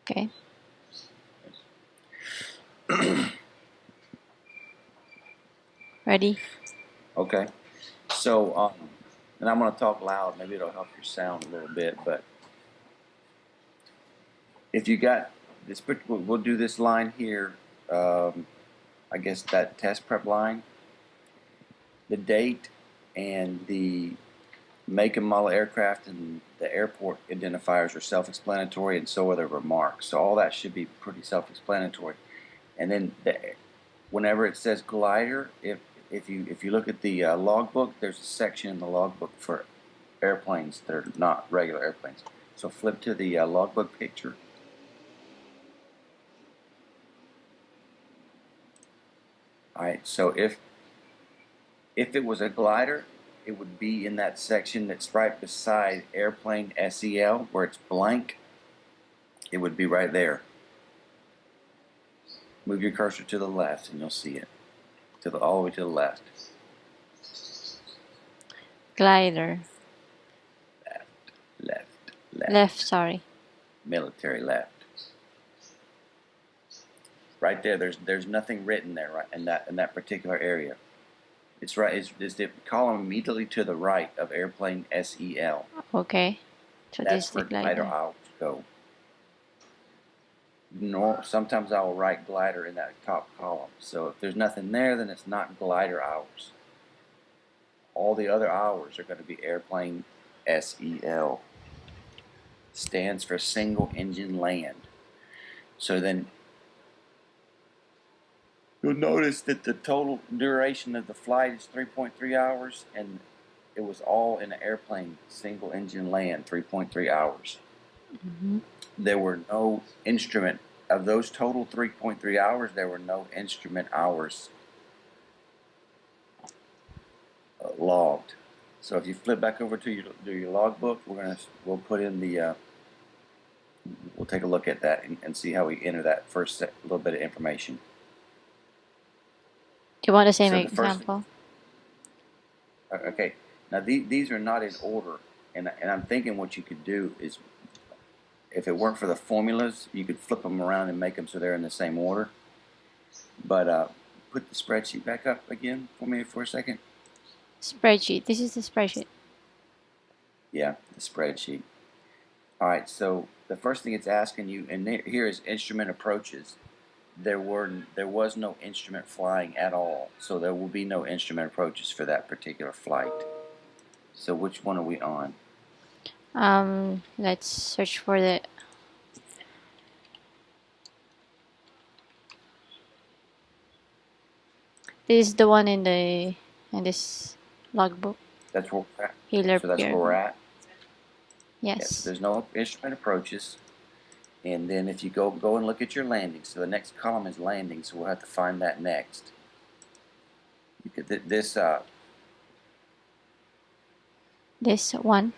Okay. Ready? Okay. So, and I'm going to talk loud. Maybe it'll help your sound a little bit. But if you got this, we'll do this line here. I guess that test prep line. The date and the make and model aircraft and the airport identifiers are self-explanatory, and so are the remarks. So all that should be pretty self-explanatory. And then whenever it says glider, if you look at the logbook, there's a section in the logbook for airplanes that are not regular airplanes. So flip to the logbook picture. All right. So if it was a glider, it would be in that section that's right beside airplane SEL, where it's blank. It would be right there. Move your cursor to the left and you'll see it. All the way to the left. Glider. Left, sorry. Military left. Right there, there's nothing written there, right, in that particular area. It's right. It's the column immediately to the right of airplane SEL. Okay. So That's this is the where glider glider. hours go. Sometimes I will write glider in that top column. So if there's nothing there, then it's not glider hours. All the other hours are going to be airplane SEL. Stands for single engine land. So then you'll notice that the total duration of the flight is 3.3 hours, and it was all in an airplane single engine land, 3.3 hours. Mm-hmm. There were no instrument of those total 3.3 hours. There were no instrument hours logged. So if you flip back over to your logbook, we'll put in the we'll take a look at that and see how we enter that first little bit of information. Do you want the same example? Okay. Now these are not in order, and I'm thinking what you could do is, if it weren't for the formulas, you could flip them around and make them so they're in the same order. But put the spreadsheet back up again for me for a second. Spreadsheet. This is the spreadsheet. Yeah, the spreadsheet. All right, so the first thing it's asking you, and here is instrument approaches. There was no instrument flying at all, so there will be no instrument approaches for that particular flight. So which one are we on? Let's search for the. This is the one in this logbook. That's where we're at. Healer So that's where we're at. Yes. There's no instrument approaches. And then if you go and look at your landings, so the next column is landing, so we'll have to find that next. You could, this one.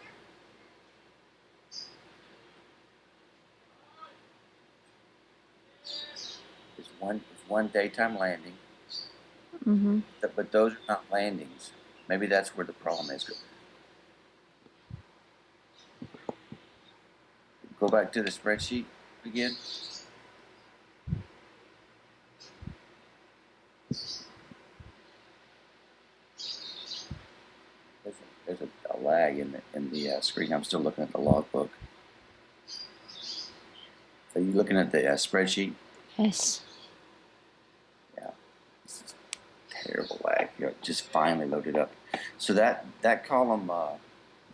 is one daytime landing. Mm-hmm. But those are not landings. Maybe that's where the problem is. Go back to the spreadsheet again. There's a lag in the screen. I'm still looking at the logbook. Are you looking at the spreadsheet? Yes. Yeah. This is terrible lag. Just finally loaded up. So that column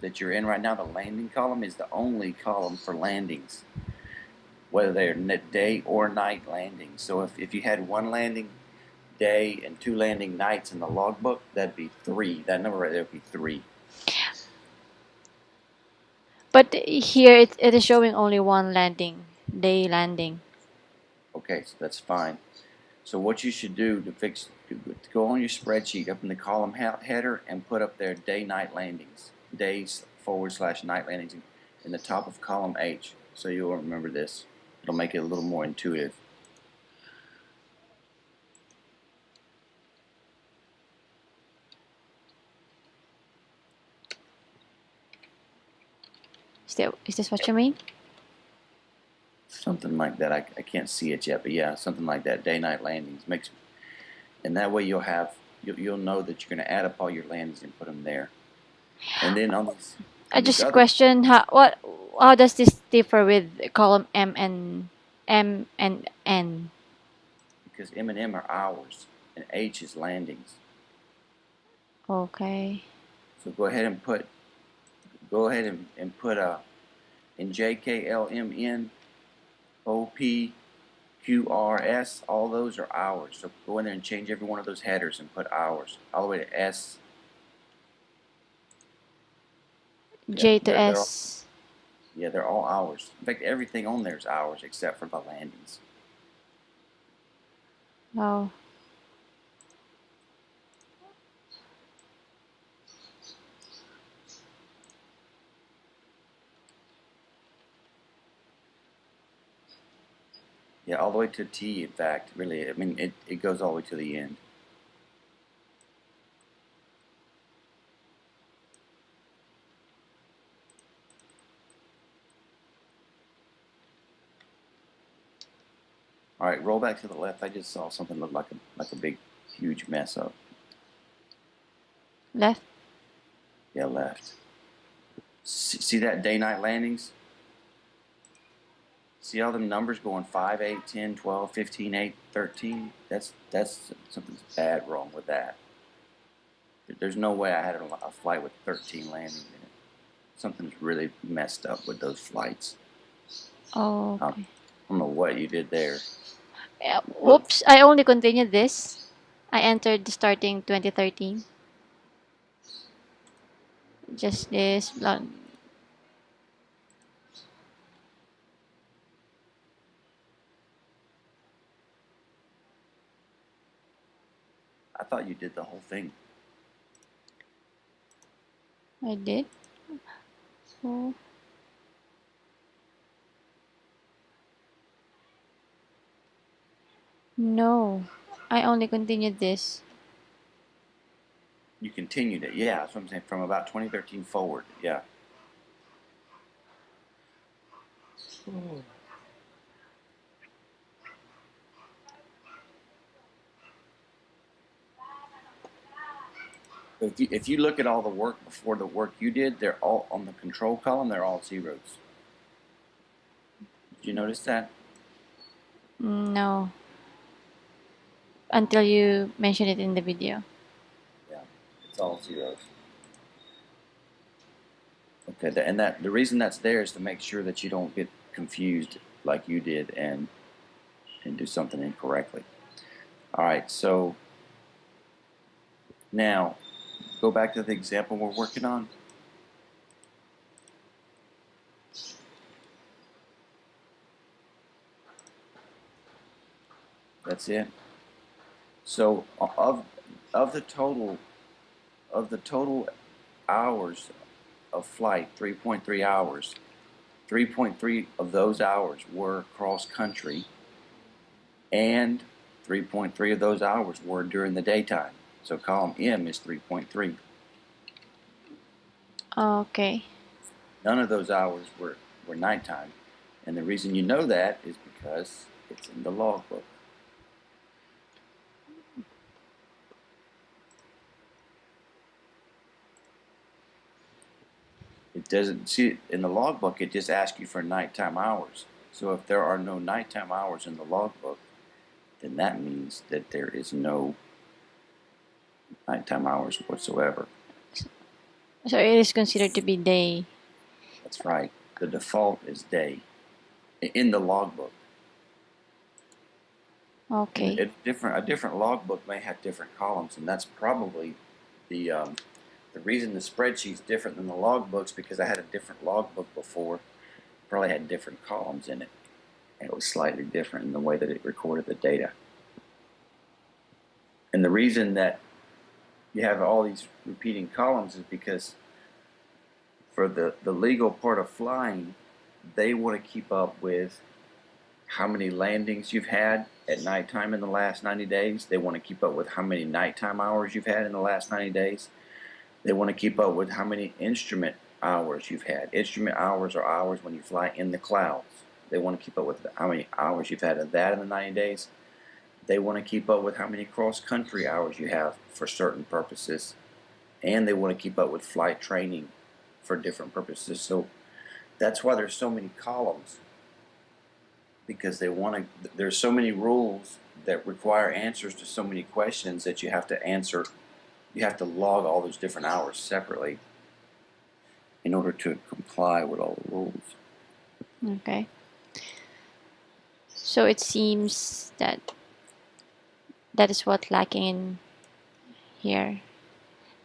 that you're in right now, the landing column, is the only column for landings, whether they're day or night landings. So if you had one landing day and two landing nights in the logbook, that'd be 3. That number right there would be 3. But here it is showing only one day landing. Okay, so that's fine. So what you should do to go on your spreadsheet up in the column header and put up there day-night landings, days/night landings in the top of column H. So you'll remember this. It'll make it a little more intuitive. Is this what you mean? Something like that. I can't see it yet, but yeah, something like that. Day-night landings makes, and that way you'll know that you're going to add up all your landings and put them there. And then on these Just a other, question. How does this differ with column M and N? because M and M are hours and H is landings. Okay. So go ahead and put in JKLMN, OPQRS, all those are hours. So go in there and change every one of those headers and put hours all the way to S. Yeah, J to S. they're all hours. In fact, everything on there is hours except for the landings. Oh. Yeah, all the way to T, in fact, really. I mean, it goes all the way to the end. All right, roll back to the left. I just saw something look like a big, huge mess up. Left. Yeah, left. See that day-night landings? See all them numbers going 5, 8, 10, 12, 15, 8, 13? That's something's bad wrong with that. There's no way I had a flight with 13 landings in it. Something's really messed up with those flights. Oh, I okay. don't know what you did there. Yeah, whoops, I only continued this. I entered starting 2013. Just this. I thought you did the whole thing. I did. Oh. No. I only continued this. You continued it. Yeah, that's what I'm saying. From about 2013 forward. Yeah. If you look at all the work before the work you did, they're all on the control column. They're all zeros. Did you notice that? No. Until you mention it in the video. Yeah, it's all zeros. Okay, and the reason that's there is to make sure that you don't get confused like you did and do something incorrectly. All right, so now go back to the example we're working on. That's it. So of the total hours of flight, 3.3 hours, 3.3 of those hours were cross country, and 3.3 of those hours were during the daytime. So column M is 3.3. Okay. None of those hours were nighttime. And the reason you know that is because it's in the logbook. It doesn't see in the logbook, it just asks you for nighttime hours. So if there are no nighttime hours in the logbook, then that means that there is no nighttime hours whatsoever. So it is considered to be day. That's right. The default is day in the logbook. Okay. A different logbook may have different columns, and that's probably the reason the spreadsheet's different than the logbooks, because I had a different logbook before. Probably had different columns in it, and it was slightly different in the way that it recorded the data. And the reason that you have all these repeating columns is because for the legal part of flying, they want to keep up with how many landings you've had at nighttime in the last 90 days. They want to keep up with how many nighttime hours you've had in the last 90 days. They want to keep up with how many instrument hours you've had. Instrument hours are hours when you fly in the clouds. They want to keep up with how many hours you've had of that in the 90 days. They want to keep up with how many cross-country hours you have for certain purposes. And they want to keep up with flight training for different purposes. So that's why there's so many columns, because there's so many rules that require answers to so many questions that you have to answer. You have to log all those different hours separately in order to comply with all the rules. Okay. So it seems that that is what lacking in here.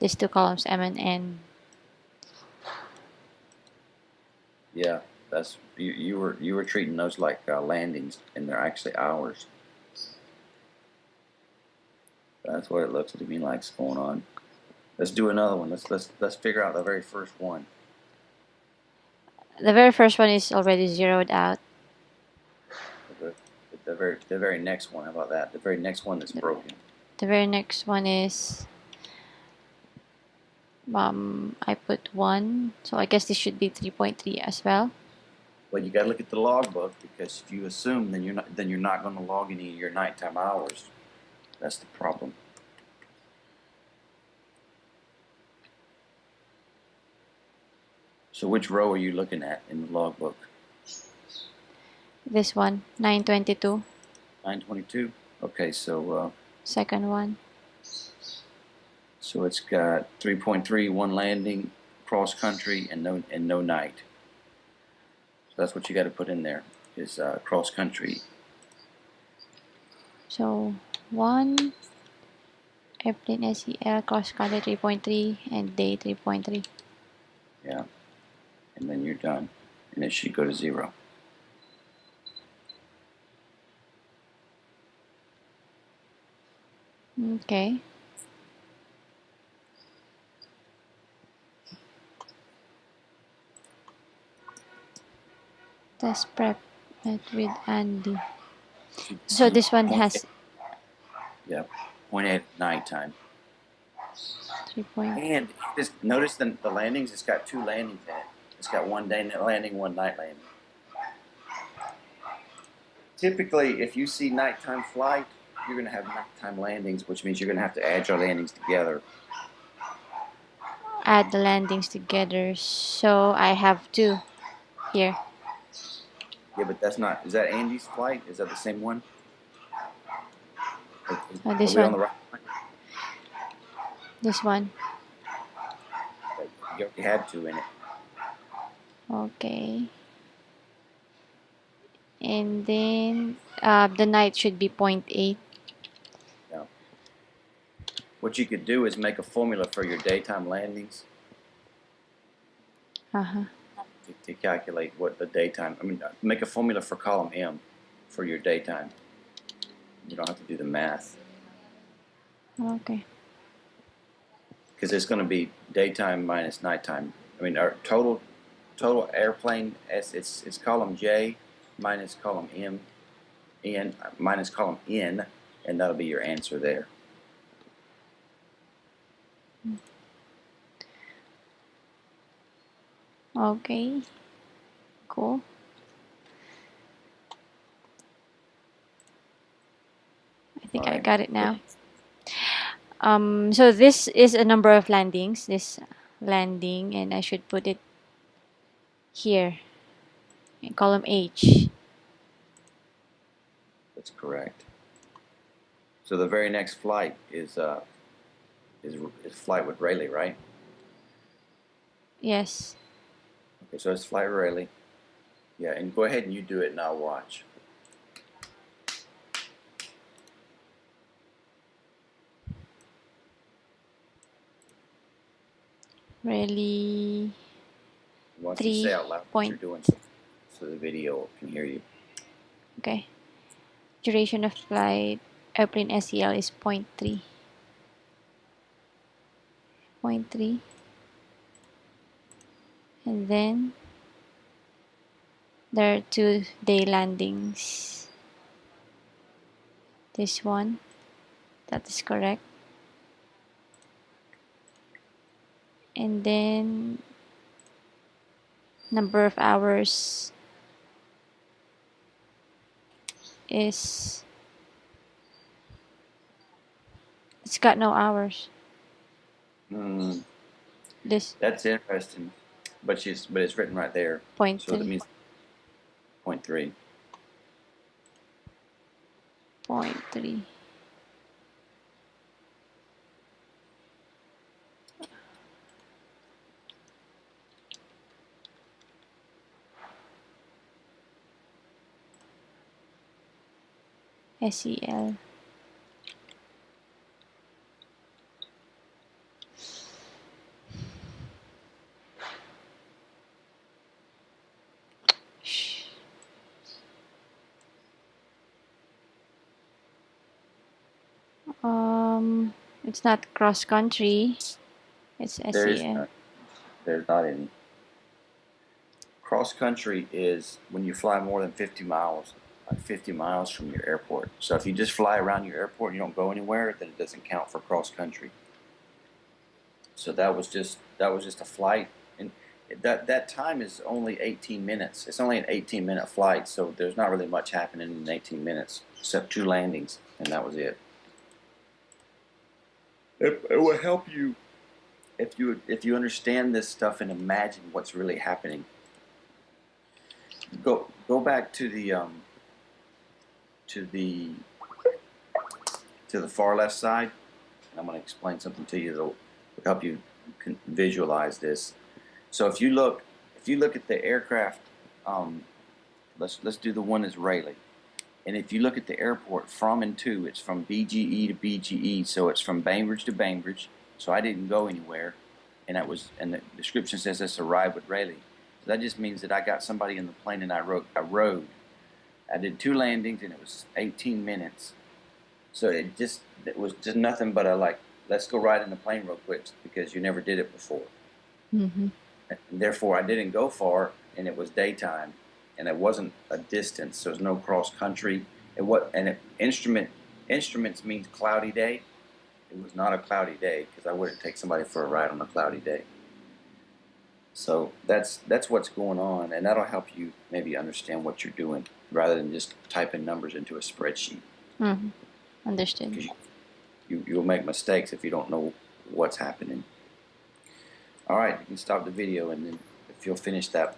These two columns, M and N. Yeah, that's you were treating those like landings, and they're actually hours. That's what it looks to me like's going on. Let's do another one. Let's figure out the very first one. The very first one is already zeroed out. The, the very next one. How about that? The very next one that's broken. The very next one is I put 1, so I guess this should be 3.3 as well. Well, you got to look at the logbook, because if you assume, then you're not going to log any of your nighttime hours. That's the problem. So which row are you looking at in the logbook? This one, 922. 922. Okay, so Second one. so it's got 3.3, one landing, cross country, and no night. So that's what you got to put in there, is cross country. So 1, airplane SEL, cross country 3.3, and day 3.3. Yeah, and then you're done, and it should go to 0. Okay. Test prep met with Andy. So this one has Yeah, 0.8 nighttime. 3 point. And just notice the landings. It's got 2 landings in it. It's got 1 day landing, 1 night landing. Typically, if you see nighttime flight, you're going to have nighttime landings, which means you're going to have to add your landings together. Add the landings together. So I have 2 here. Yeah, but that's not. Is that Andy's flight? Is that the same one? This Are we on one. the right one? This one. You already had 2 in it. Okay. And then the night should be 0.8. Yeah. What you could do is make a formula for your daytime landings Uh-huh. to calculate what the daytime. Make a formula for column M for your daytime. You don't have to do the math, Okay. because it's going to be daytime minus nighttime. Our total airplane, it's column J minus column M, N minus column N, and that'll be your answer there. Okay. Cool. I think I Alright. got it now. So this is a number of landings. This landing, and I should put it here in column H. That's correct. So the very next flight is flight with Rayleigh, right? Yes. Okay, so it's flight Rayleigh. Yeah, and go ahead and you do it, and I'll watch. Really. Why don't you say out loud what you're doing, so the video can hear you. Okay. Duration of flight, airplane SEL is 0.3. 0.3. And then there are 2 day landings. This one, that is correct. And then number of hours is, it's got no hours. Mm, This that's interesting, but it's written right there, point so that 3. means 0.3. Point 3. SEL. Shh. It's not cross country. It's There is SEL. none. There's not any. Cross country is when you fly more than 50 miles, like 50 miles from your airport. So if you just fly around your airport and you don't go anywhere, then it doesn't count for cross country. So that was just a flight, and that time is only 18 minutes. It's only an 18-minute flight, so there's not really much happening in 18 minutes except 2 landings, and that was it. It will help you if you understand this stuff and imagine what's really happening. Go back to the to the to the far left side, and I'm going to explain something to you that will help you visualize this. So if you look at the aircraft, let's do the one that's Rayleigh. And if you look at the airport from and to, it's from BGE to BGE, so it's from Bainbridge to Bainbridge. So I didn't go anywhere, and the description says this arrived with Rayleigh. So that just means that I got somebody in the plane and I rode. I did 2 landings and it was 18 minutes. So it was just nothing but let's go ride in the plane real quick because you never did it before. Mm-hmm. And therefore, I didn't go far, and it was daytime, and it wasn't a distance. So there's no cross country. Instruments means cloudy day. It was not a cloudy day because I wouldn't take somebody for a ride on a cloudy day. So that's what's going on, and that'll help you maybe understand what you're doing rather than just typing numbers into a spreadsheet. Mm-hmm. Understood. Because you'll make mistakes if you don't know what's happening. All right, you can stop the video, and then if you'll finish that